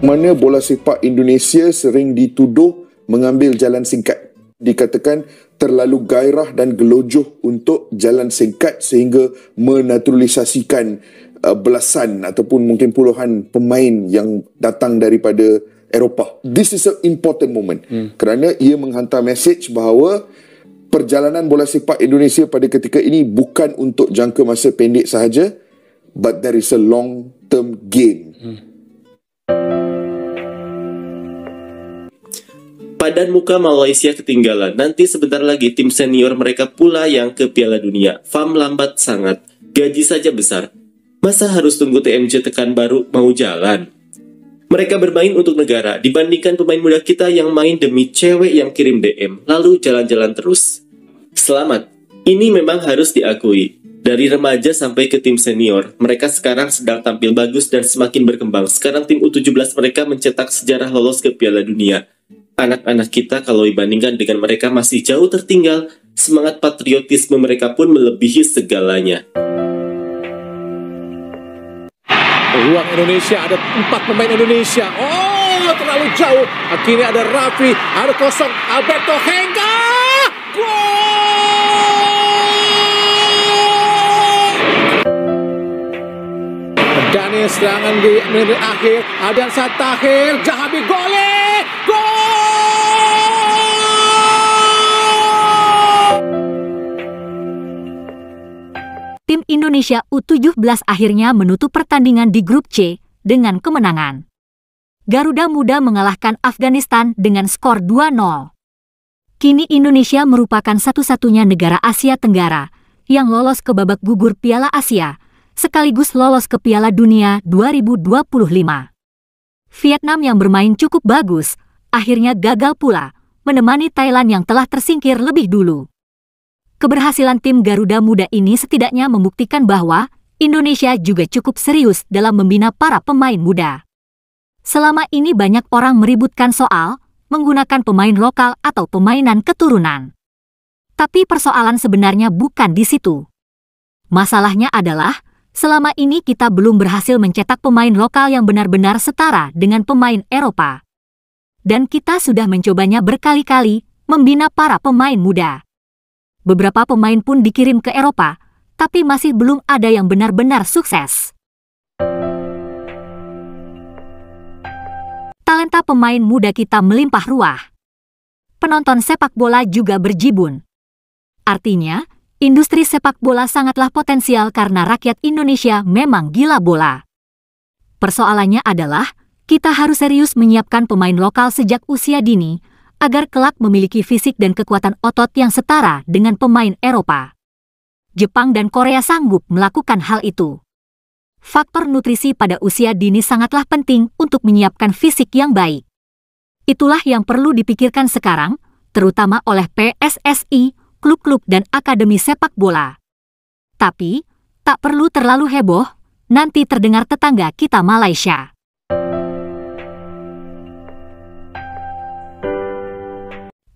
mana bola sepak Indonesia sering dituduh mengambil jalan singkat. Dikatakan terlalu gairah dan gelojoh untuk jalan singkat sehingga menaturalisasikan belasan ataupun mungkin puluhan pemain yang datang daripada Eropah. This is an important moment kerana ia menghantar mesej bahawa perjalanan bola sepak Indonesia pada ketika ini bukan untuk jangka masa pendek sahaja, but there is a long term gain. Padan muka Malaysia ketinggalan. Nanti sebentar lagi tim senior mereka pula yang ke Piala Dunia. Fam lambat sangat. Gaji saja besar. Masa harus tunggu TMJ tekan baru mau jalan? Mereka bermain untuk negara dibandingkan pemain muda kita yang main demi cewek yang kirim DM lalu jalan-jalan terus. Selamat. Ini memang harus diakui. Dari remaja sampai ke tim senior, mereka sekarang sedang tampil bagus dan semakin berkembang. Sekarang tim U17 mereka mencetak sejarah lolos ke Piala Dunia. Anak-anak kita kalau dibandingkan dengan mereka masih jauh tertinggal, semangat patriotisme mereka pun melebihi segalanya. Ruang Indonesia, ada 4 pemain Indonesia. Oh, terlalu jauh. Akhirnya ada Raffi, ada kosong. Alberto Henga! Gol! Daniel serangan di menit akhir. Adan Satahir, Jahabi Gole! Gol! Tim Indonesia U17 akhirnya menutup pertandingan di grup C dengan kemenangan. Garuda Muda mengalahkan Afghanistan dengan skor 2-0. Kini Indonesia merupakan satu-satunya negara Asia Tenggara yang lolos ke babak gugur Piala Asia, sekaligus lolos ke Piala Dunia 2025. Vietnam yang bermain cukup bagus, akhirnya gagal pula menemani Thailand yang telah tersingkir lebih dulu. Keberhasilan tim Garuda Muda ini setidaknya membuktikan bahwa Indonesia juga cukup serius dalam membina para pemain muda. Selama ini banyak orang meributkan soal menggunakan pemain lokal atau pemainan keturunan. Tapi persoalan sebenarnya bukan di situ. Masalahnya adalah, selama ini kita belum berhasil mencetak pemain lokal yang benar-benar setara dengan pemain Eropa. Dan kita sudah mencobanya berkali-kali membina para pemain muda. Beberapa pemain pun dikirim ke Eropa, tapi masih belum ada yang benar-benar sukses. Talenta pemain muda kita melimpah ruah. Penonton sepak bola juga berjibun. Artinya, industri sepak bola sangatlah potensial karena rakyat Indonesia memang gila bola. Persoalannya adalah, kita harus serius menyiapkan pemain lokal sejak usia dini, agar kelak memiliki fisik dan kekuatan otot yang setara dengan pemain Eropa. Jepang dan Korea sanggup melakukan hal itu. Faktor nutrisi pada usia dini sangatlah penting untuk menyiapkan fisik yang baik. Itulah yang perlu dipikirkan sekarang, terutama oleh PSSI, klub-klub dan akademi sepak bola. Tapi, tak perlu terlalu heboh, nanti terdengar tetangga kita Malaysia.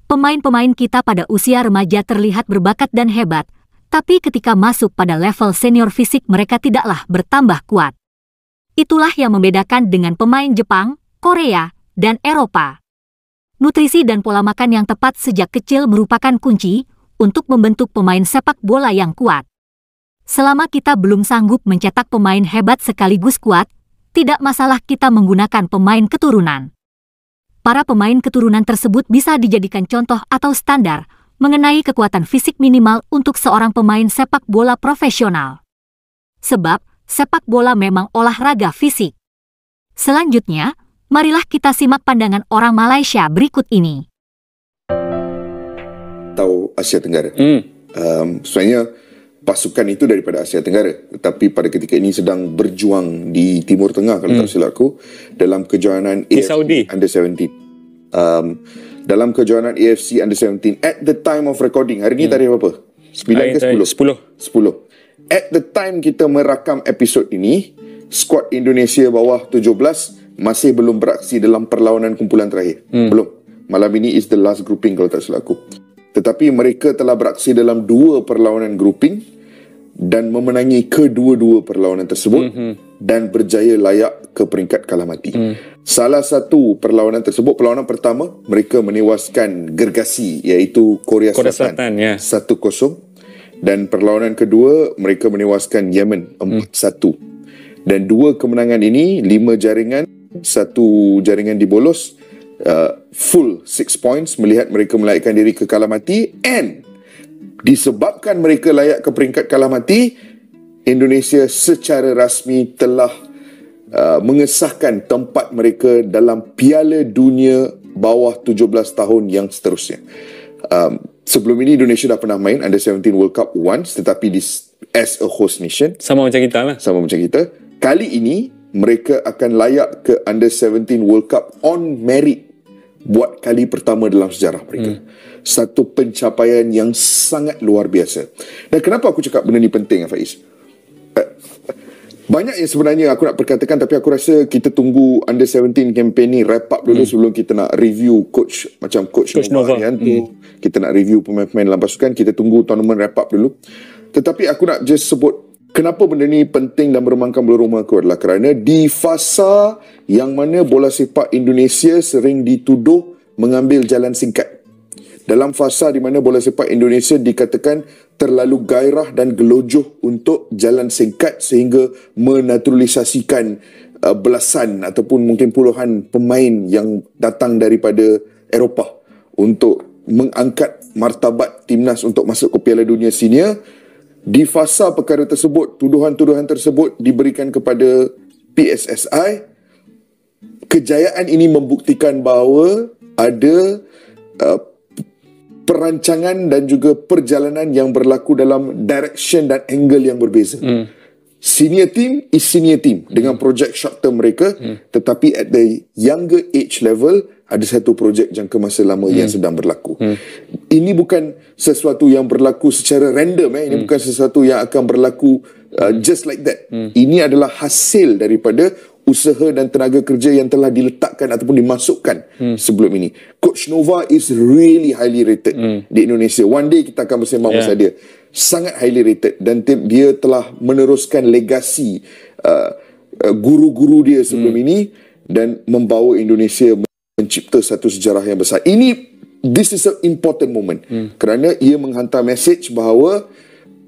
Pemain-pemain kita pada usia remaja terlihat berbakat dan hebat, tapi ketika masuk pada level senior fisik mereka tidaklah bertambah kuat. Itulah yang membedakan dengan pemain Jepang, Korea, dan Eropa. Nutrisi dan pola makan yang tepat sejak kecil merupakan kunci untuk membentuk pemain sepak bola yang kuat. Selama kita belum sanggup mencetak pemain hebat sekaligus kuat, tidak masalah kita menggunakan pemain keturunan. Para pemain keturunan tersebut bisa dijadikan contoh atau standar mengenai kekuatan fisik minimal untuk seorang pemain sepak bola profesional. Sebab, sepak bola memang olahraga fisik. Selanjutnya, marilah kita simak pandangan orang Malaysia berikut ini. Tahu Asia Tenggara. Sebenarnya pasukan itu daripada Asia Tenggara, tetapi pada ketika ini sedang berjuang di Timur Tengah kalau tak silap aku, dalam kejohanan AFC Under 17. Dalam kejohanan AFC Under 17 at the time of recording, hari ni tarikh berapa? 9 ke 10? 10. At the time kita merakam episod ini, skuad Indonesia bawah 17 masih belum beraksi dalam perlawanan kumpulan terakhir. Belum. Malam ini is the last grouping kalau tak silap aku. Tetapi mereka telah beraksi dalam 2 perlawanan grouping dan memenangi kedua-dua perlawanan tersebut dan berjaya layak ke peringkat kalah mati. Salah satu perlawanan tersebut, perlawanan pertama, mereka menewaskan gergasi iaitu Korea Selatan 1-0, dan perlawanan kedua mereka menewaskan Yemen 4-1. Dan dua kemenangan ini 5 jaringan, 1 jaringan dibolos, full 6 points melihat mereka melayakkan diri ke kalah mati, and disebabkan mereka layak ke peringkat kalah mati, Indonesia secara rasmi telah mengesahkan tempat mereka dalam Piala Dunia bawah 17 tahun yang seterusnya. Sebelum ini Indonesia dah pernah main Under 17 World Cup once, tetapi as a host nation. Sama macam kita lah. Sama macam kita. Kali ini mereka akan layak ke Under 17 World Cup on merit buat kali pertama dalam sejarah mereka. Satu pencapaian yang sangat luar biasa. Dan kenapa aku cakap benda ni penting, Faiz? Banyak yang sebenarnya aku nak perkatakan, tapi aku rasa kita tunggu Under 17 campaign ni wrap up dulu sebelum kita nak review coach macam Coach Nova Arianto. Kita nak review pemain-pemain dalam pasukan. Kita tunggu tournament wrap up dulu. Tetapi aku nak just sebut kenapa benda ni penting dan beremangkan bulu rumah aku adalah kerana di fasa yang mana bola sepak Indonesia sering dituduh mengambil jalan singkat. Dalam fasa di mana bola sepak Indonesia dikatakan terlalu gairah dan gelojoh untuk jalan singkat sehingga menaturalisasikan belasan ataupun mungkin puluhan pemain yang datang daripada Eropah untuk mengangkat martabat timnas untuk masuk ke Piala Dunia Senior. Di fasa perkara tersebut, tuduhan-tuduhan tersebut diberikan kepada PSSI. Kejayaan ini membuktikan bahawa ada perancangan dan juga perjalanan yang berlaku dalam direction dan angle yang berbeza. Senior team is senior team dengan projek short term mereka, tetapi at the younger age level ada satu projek jangka masa lama yang sedang berlaku. Ini bukan sesuatu yang berlaku secara random. Ini bukan sesuatu yang akan berlaku just like that. Ini adalah hasil daripada usaha dan tenaga kerja yang telah diletakkan ataupun dimasukkan sebelum ini. Coach Nova is really highly rated di Indonesia. One day kita akan bersembang pasal dia. Sangat highly rated, dan dia telah meneruskan legasi guru-guru dia sebelum ini dan membawa Indonesia mencipta satu sejarah yang besar. This is an important moment kerana ia menghantar message bahawa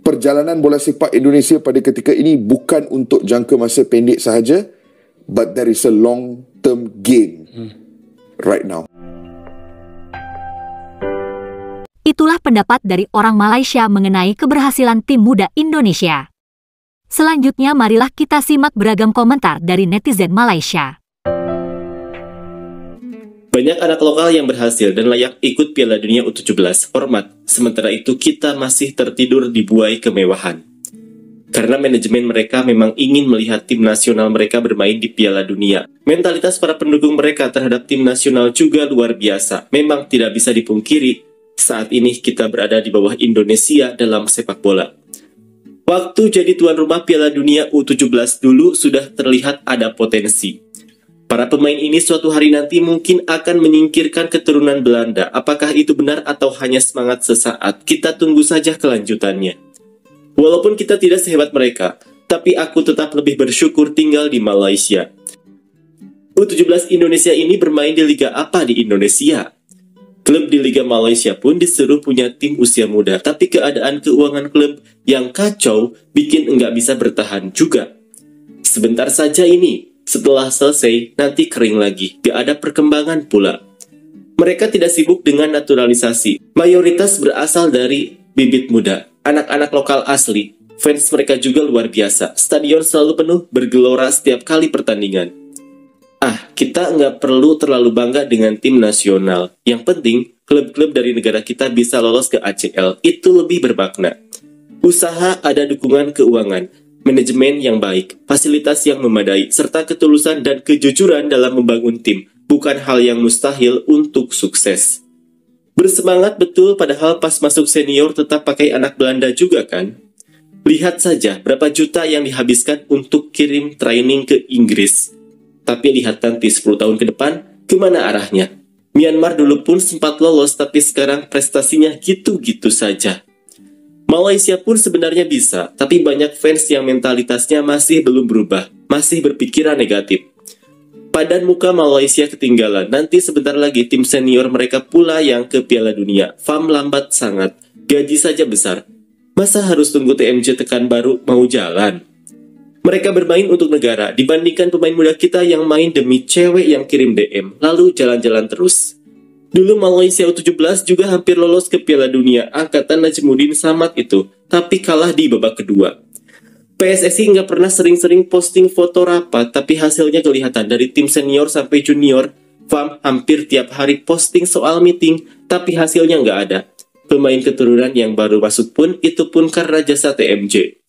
perjalanan bola sepak Indonesia pada ketika ini bukan untuk jangka masa pendek sahaja, but there is a long-term gain right now. Itulah pendapat dari orang Malaysia mengenai keberhasilan tim muda Indonesia. Selanjutnya marilah kita simak beragam komentar dari netizen Malaysia. Banyak anak lokal yang berhasil dan layak ikut Piala Dunia U17, hormat. Sementara itu kita masih tertidur di buai kemewahan. Karena manajemen mereka memang ingin melihat tim nasional mereka bermain di Piala Dunia. Mentalitas para pendukung mereka terhadap tim nasional juga luar biasa. Memang tidak bisa dipungkiri, saat ini kita berada di bawah Indonesia dalam sepak bola. Waktu jadi tuan rumah Piala Dunia U17 dulu sudah terlihat ada potensi. Para pemain ini suatu hari nanti mungkin akan menyingkirkan keturunan Belanda. Apakah itu benar atau hanya semangat sesaat? Kita tunggu saja kelanjutannya. Walaupun kita tidak sehebat mereka, tapi aku tetap lebih bersyukur tinggal di Malaysia. U17 Indonesia ini bermain di liga apa di Indonesia? Klub di Liga Malaysia pun disuruh punya tim usia muda, tapi keadaan keuangan klub yang kacau bikin enggak bisa bertahan juga. Sebentar saja ini, setelah selesai nanti kering lagi, gak ada perkembangan pula. Mereka tidak sibuk dengan naturalisasi, mayoritas berasal dari bibit muda. Anak-anak lokal asli, fans mereka juga luar biasa. Stadion selalu penuh, bergelora setiap kali pertandingan. Kita nggak perlu terlalu bangga dengan tim nasional. Yang penting, klub-klub dari negara kita bisa lolos ke ACL. Itu lebih bermakna. Usaha ada dukungan keuangan, manajemen yang baik, fasilitas yang memadai, serta ketulusan dan kejujuran dalam membangun tim. Bukan hal yang mustahil untuk sukses. Bersemangat betul padahal pas masuk senior tetap pakai anak Belanda juga kan? Lihat saja berapa juta yang dihabiskan untuk kirim training ke Inggris. Tapi lihat nanti 10 tahun ke depan, kemana arahnya? Myanmar dulu pun sempat lolos tapi sekarang prestasinya gitu-gitu saja. Malaysia pun sebenarnya bisa, tapi banyak fans yang mentalitasnya masih belum berubah, masih berpikiran negatif. Padan muka Malaysia ketinggalan, nanti sebentar lagi tim senior mereka pula yang ke Piala Dunia. FAM lambat sangat, gaji saja besar. Masa harus tunggu TMJ tekan baru mau jalan? Mereka bermain untuk negara, dibandingkan pemain muda kita yang main demi cewek yang kirim DM, lalu jalan-jalan terus. Dulu Malaysia U17 juga hampir lolos ke Piala Dunia, angkatan Najmuddin Samad itu, tapi kalah di babak kedua. PSSI nggak pernah sering-sering posting foto rapat, tapi hasilnya kelihatan dari tim senior sampai junior. FAM hampir tiap hari posting soal meeting, tapi hasilnya nggak ada. Pemain keturunan yang baru masuk pun, itu pun karena jasa TMJ.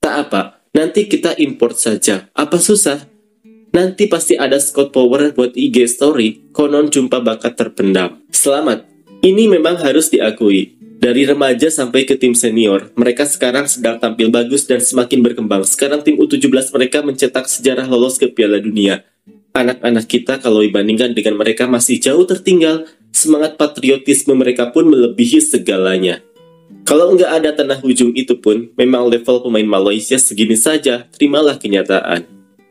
Tak apa, nanti kita import saja. Apa susah? Nanti pasti ada scout power buat IG story, konon jumpa bakat terpendam. Selamat, ini memang harus diakui. Dari remaja sampai ke tim senior, mereka sekarang sedang tampil bagus dan semakin berkembang. Sekarang tim U17 mereka mencetak sejarah lolos ke Piala Dunia. Anak-anak kita kalau dibandingkan dengan mereka masih jauh tertinggal, semangat patriotisme mereka pun melebihi segalanya. Kalau nggak ada tanah ujung itu pun, memang level pemain Malaysia segini saja, terimalah kenyataan.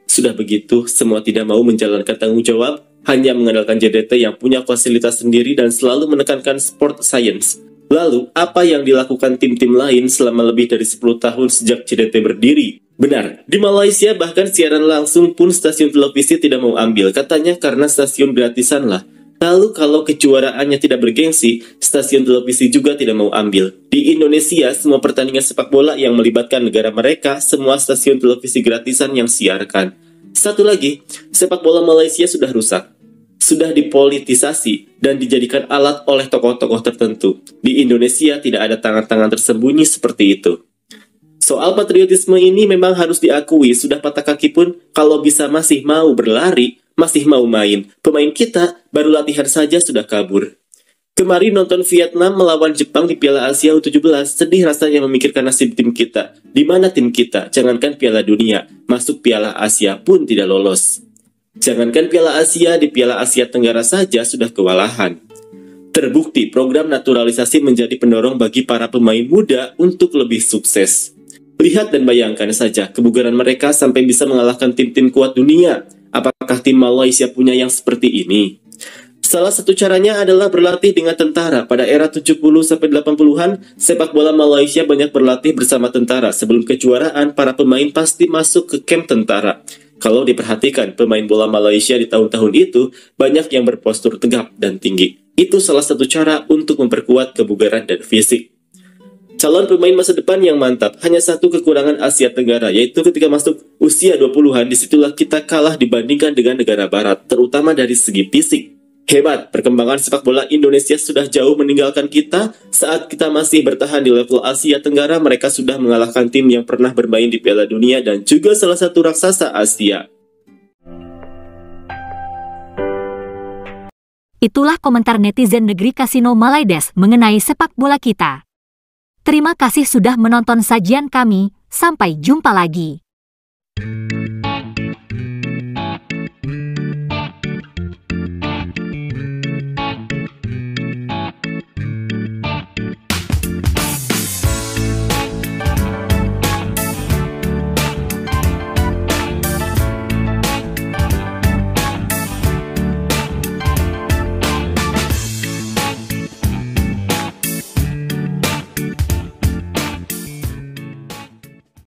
Sudah begitu, semua tidak mau menjalankan tanggung jawab, hanya mengandalkan JDT yang punya fasilitas sendiri dan selalu menekankan sport science. Lalu, apa yang dilakukan tim-tim lain selama lebih dari 10 tahun sejak JDT berdiri? Benar, di Malaysia bahkan siaran langsung pun stasiun televisi tidak mau ambil, katanya karena stasiun gratisan lah. Lalu kalau kejuaraannya tidak bergengsi, stasiun televisi juga tidak mau ambil. Di Indonesia, semua pertandingan sepak bola yang melibatkan negara mereka, semua stasiun televisi gratisan yang siarkan. Satu lagi, sepak bola Malaysia sudah rusak. Sudah dipolitisasi dan dijadikan alat oleh tokoh-tokoh tertentu. Di Indonesia tidak ada tangan-tangan tersembunyi seperti itu. Soal patriotisme ini memang harus diakui, sudah patah kaki pun kalau bisa masih mau berlari, masih mau main. Pemain kita baru latihan saja sudah kabur. Kemarin nonton Vietnam melawan Jepang di Piala Asia U17, sedih rasanya memikirkan nasib tim kita. Di mana tim kita? Jangankan Piala Dunia, masuk Piala Asia pun tidak lolos. Jangankan Piala Asia, di Piala Asia Tenggara saja sudah kewalahan. Terbukti program naturalisasi menjadi pendorong bagi para pemain muda untuk lebih sukses. Lihat dan bayangkan saja kebugaran mereka sampai bisa mengalahkan tim-tim kuat dunia. Apakah tim Malaysia punya yang seperti ini? Salah satu caranya adalah berlatih dengan tentara. Pada era 70-80-an, sepak bola Malaysia banyak berlatih bersama tentara. Sebelum kejuaraan, para pemain pasti masuk ke kamp tentara. Kalau diperhatikan, pemain bola Malaysia di tahun-tahun itu banyak yang berpostur tegap dan tinggi. Itu salah satu cara untuk memperkuat kebugaran dan fisik. Calon pemain masa depan yang mantap, hanya satu kekurangan Asia Tenggara, yaitu ketika masuk usia 20-an, disitulah kita kalah dibandingkan dengan negara barat, terutama dari segi fisik. Hebat, perkembangan sepak bola Indonesia sudah jauh meninggalkan kita. Saat kita masih bertahan di level Asia Tenggara, mereka sudah mengalahkan tim yang pernah bermain di Piala Dunia dan juga salah satu raksasa Asia. Itulah komentar netizen negeri Kasino Malaides mengenai sepak bola kita. Terima kasih sudah menonton sajian kami, sampai jumpa lagi.